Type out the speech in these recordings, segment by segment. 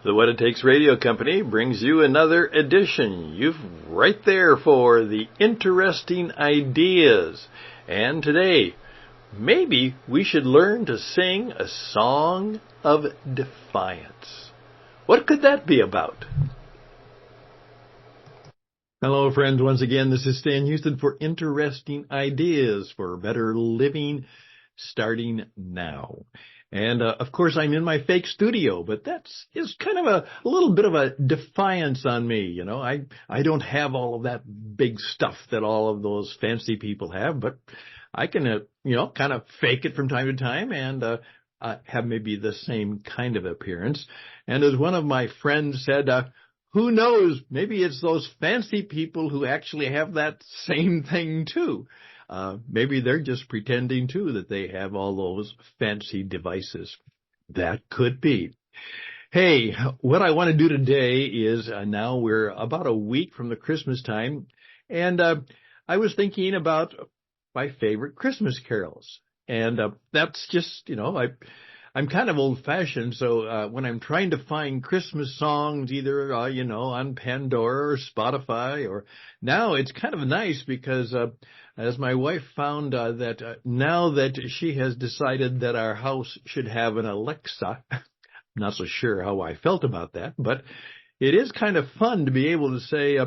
The What It Takes Radio Company brings you another edition. You've right there for the interesting ideas. And today, maybe we should learn to sing a song of defiance. What could that be about? Hello, friends. Once again, this is Stan Houston for Interesting Ideas for Better Living, starting now. And, of course, I'm in my fake studio, but is kind of a little bit of a defiance on me. You know, I don't have all of that big stuff that all of those fancy people have, but I can, kind of fake it from time to time and have maybe the same kind of appearance. And as one of my friends said, who knows, maybe it's those fancy people who actually have that same thing too. Maybe they're just pretending, too, that they have all those fancy devices. That could be. Hey, what I want to do today is now we're about a week from the Christmas time, and I was thinking about my favorite Christmas carols. And that's just, I'm kind of old-fashioned, so when I'm trying to find Christmas songs, either, on Pandora or Spotify, or now it's kind of nice because as my wife found that now that she has decided that our house should have an Alexa, I'm not so sure how I felt about that, but it is kind of fun to be able to say,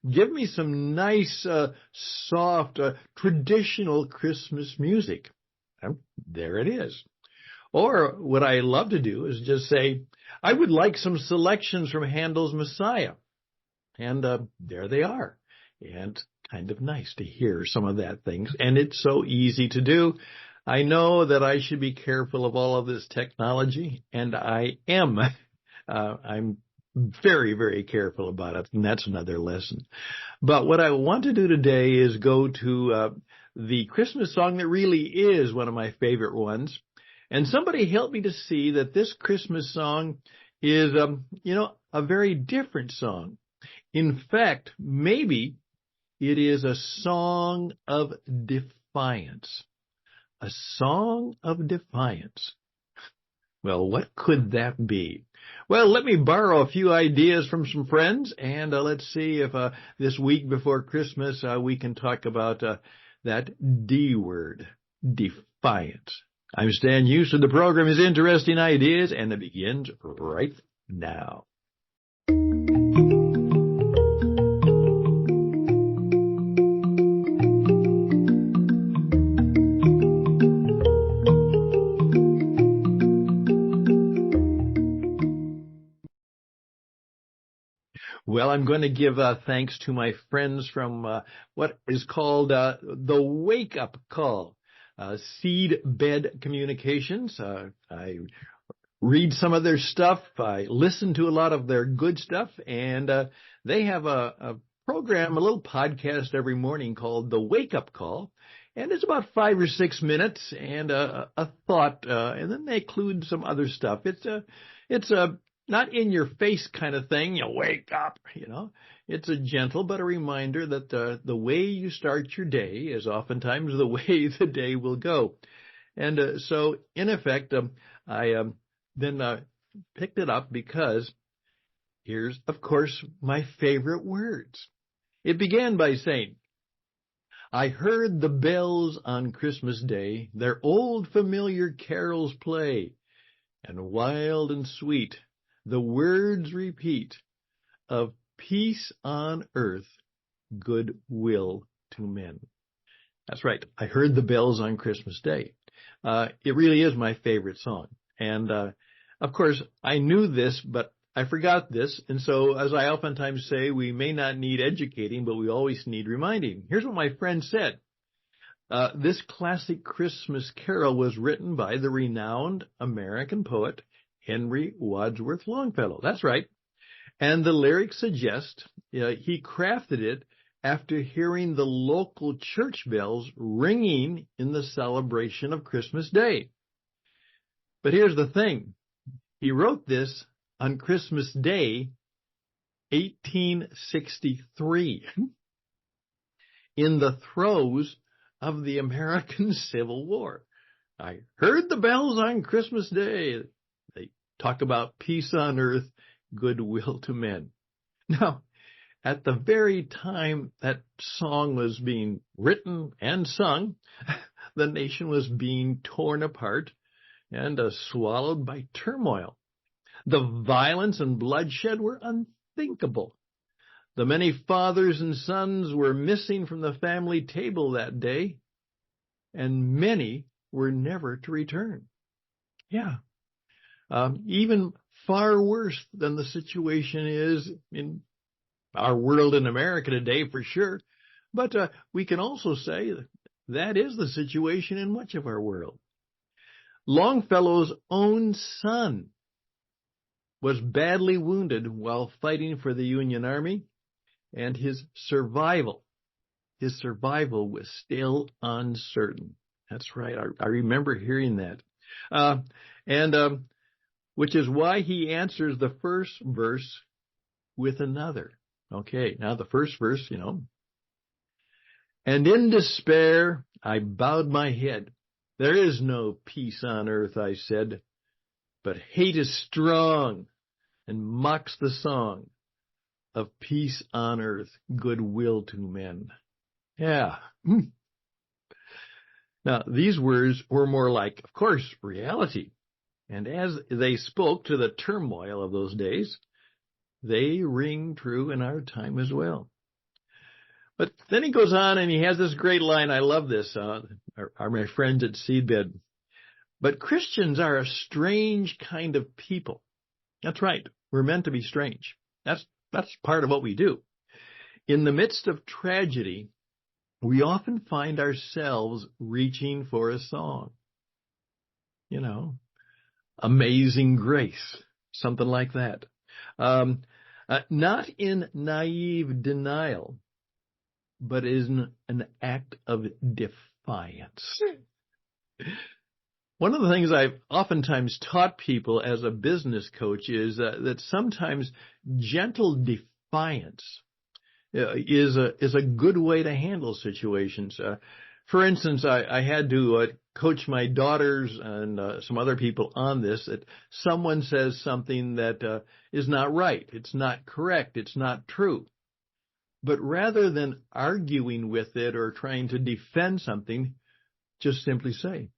give me some nice, soft, traditional Christmas music. There it is. Or what I love to do is just say, I would like some selections from Handel's Messiah. And there they are. And kind of nice to hear some of that things. And it's so easy to do. I know that I should be careful of all of this technology, and I am. I'm very, very careful about it, and that's another lesson. But what I want to do today is go to the Christmas song that really is one of my favorite ones. And somebody helped me to see that this Christmas song is, a very different song. In fact, maybe it is a song of defiance. A song of defiance. Well, what could that be? Well, let me borrow a few ideas from some friends, and let's see if this week before Christmas we can talk about that D word, defiance. I'm Stan Houston. The program is Interesting Ideas, and it begins right now. Well, I'm going to give thanks to my friends from what is called the Wake Up Call. Seedbed Communications. I read some of their stuff. I listen to a lot of their good stuff, and they have a program, a little podcast every morning called The Wake Up Call, and it's about 5 or 6 minutes and a thought, and then they include some other stuff. It's a not in your face kind of thing. You wake up, It's a gentle but a reminder that the way you start your day is oftentimes the way the day will go. And so, in effect, I then picked it up because here's, of course, my favorite words. It began by saying, I heard the bells on Christmas Day, their old familiar carols play, and wild and sweet the words repeat of peace on earth, goodwill to men. That's right. I heard the bells on Christmas Day. It really is my favorite song. And, of course, I knew this, but I forgot this. And so, as I oftentimes say, we may not need educating, but we always need reminding. Here's what my friend said. This classic Christmas carol was written by the renowned American poet Henry Wadsworth Longfellow. That's right. And the lyrics suggest he crafted it after hearing the local church bells ringing in the celebration of Christmas Day. But here's the thing. He wrote this on Christmas Day, 1863, in the throes of the American Civil War. I heard the bells on Christmas Day. They talk about peace on earth, goodwill to men. Now, at the very time that song was being written and sung, the nation was being torn apart and swallowed by turmoil. The violence and bloodshed were unthinkable. The many fathers and sons were missing from the family table that day, and many were never to return. Yeah, even far worse than the situation is in our world in America today, for sure. But we can also say that is the situation in much of our world. Longfellow's own son was badly wounded while fighting for the Union Army, and his survival was still uncertain. That's right. I remember hearing that. Which is why he answers the first verse with another. Okay, now the first verse, And in despair I bowed my head. There is no peace on earth, I said, but hate is strong and mocks the song of peace on earth, goodwill to men. Yeah. Now, these words were more like, of course, reality. And as they spoke to the turmoil of those days, they ring true in our time as well. But then he goes on and he has this great line. I love this. Are my friends at Seedbed. But Christians are a strange kind of people. That's right. We're meant to be strange. That's part of what we do. In the midst of tragedy, we often find ourselves reaching for a song. Amazing Grace, something like that. Not in naive denial, but in an act of defiance. One of the things I've oftentimes taught people as a business coach is that sometimes gentle defiance is a good way to handle situations. For instance, I had to coach my daughters and some other people on this, that someone says something that is not right, it's not correct, it's not true. But rather than arguing with it or trying to defend something, just simply say,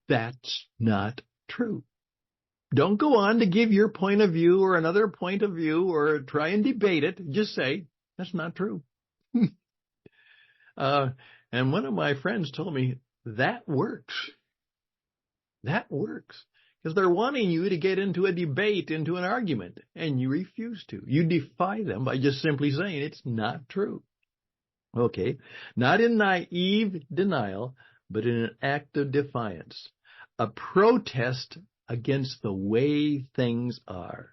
that's not true. Don't go on to give your point of view or another point of view or try and debate it. Just say, that's not true. And one of my friends told me, that works. That works. Because they're wanting you to get into a debate, into an argument, and you refuse to. You defy them by just simply saying it's not true. Okay, not in naive denial, but in an act of defiance. A protest against the way things are.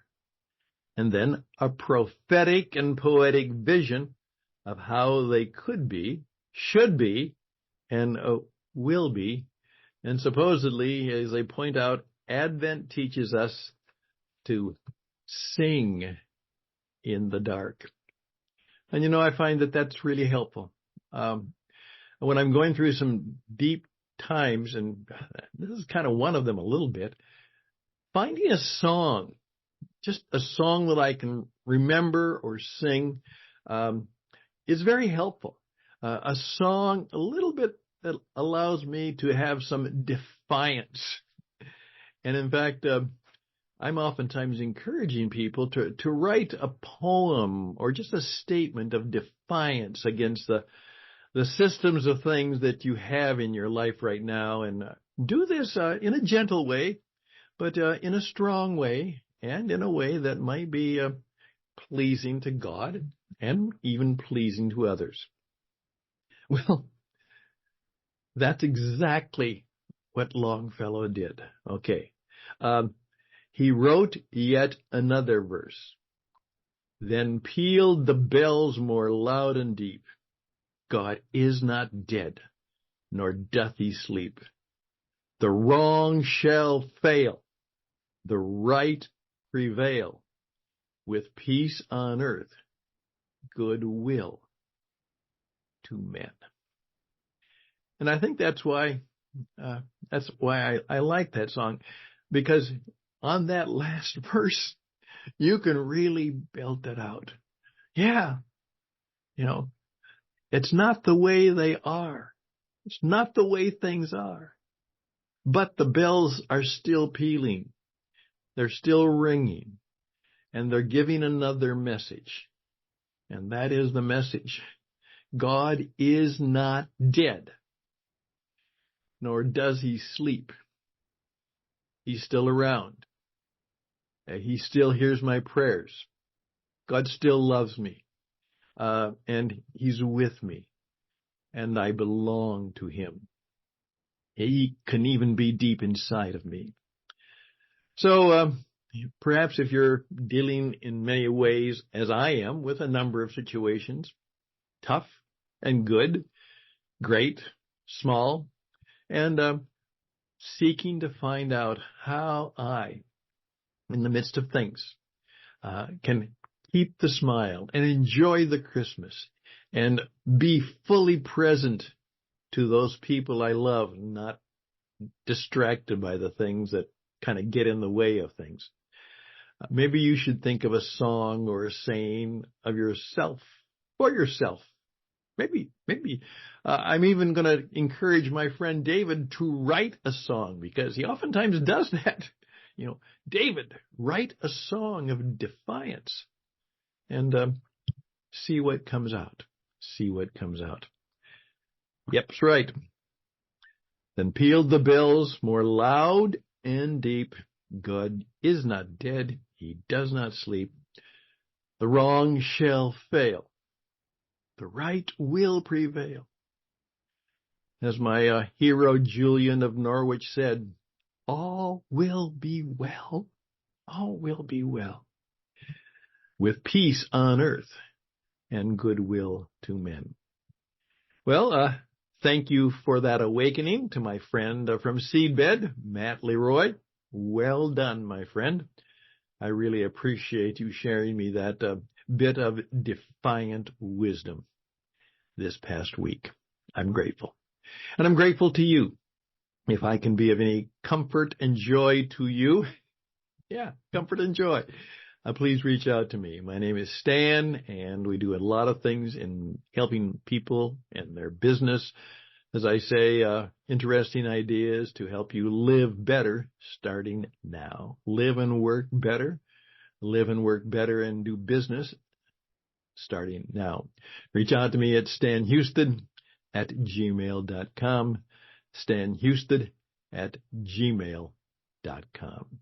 And then a prophetic and poetic vision of how they could be, should be, and will be. And supposedly, as they point out, Advent teaches us to sing in the dark. And I find that that's really helpful. When I'm going through some deep times, and this is kind of one of them a little bit, finding a song, just a song that I can remember or sing, is very helpful. A song, a little bit that allows me to have some defiance. And in fact, I'm oftentimes encouraging people to write a poem or just a statement of defiance against the systems of things that you have in your life right now. And do this in a gentle way, but in a strong way, and in a way that might be pleasing to God and even pleasing to others. Well, that's exactly what Longfellow did. Okay. He wrote yet another verse. Then pealed the bells more loud and deep. God is not dead, nor doth he sleep. The wrong shall fail, the right prevail, with peace on earth, goodwill to men. And I think that's why I like that song, because on that last verse, You can really belt it out. Yeah, it's not the way they are. It's not the way things are. But the bells are still pealing. They're still ringing. And they're giving another message. And that is the message. God is not dead, nor does he sleep. He's still around. He still hears my prayers. God still loves me. And he's with me. And I belong to him. He can even be deep inside of me. So perhaps if you're dealing in many ways, as I am, with a number of situations, tough and good, great, small, and seeking to find out how I, in the midst of things, can keep the smile and enjoy the Christmas and be fully present to those people I love, not distracted by the things that kind of get in the way of things. Maybe you should think of a song or a saying of yourself, for yourself. Maybe I'm even going to encourage my friend David to write a song, because he oftentimes does that. David, write a song of defiance and see what comes out. See what comes out. Yep, that's right. Then pealed the bells more loud and deep. God is not dead. He does not sleep. The wrong shall fail. The right will prevail. As my hero Julian of Norwich said, all will be well. All will be well. With peace on earth and goodwill to men. Well, thank you for that awakening to my friend from Seedbed, Matt Leroy. Well done, my friend. I really appreciate you sharing me that bit of defiant wisdom this past week. I'm grateful. And I'm grateful to you. If I can be of any comfort and joy to you, comfort and joy, please reach out to me. My name is Stan, and we do a lot of things in helping people and their business. As I say, interesting ideas to help you live better starting now. Live and work better. Live and work better and do business starting now. Reach out to me at stanhouston@gmail.com. stanhouston@gmail.com.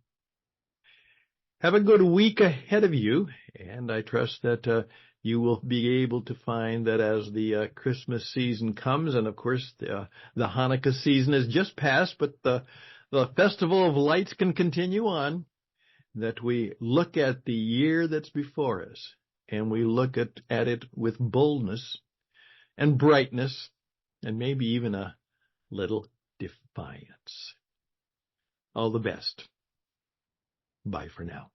Have a good week ahead of you, and I trust that you will be able to find that as the Christmas season comes, and of course the Hanukkah season has just passed, but the Festival of Lights can continue on, that we look at the year that's before us, and we look at it with boldness and brightness, and maybe even a little defiance. All the best. Bye for now.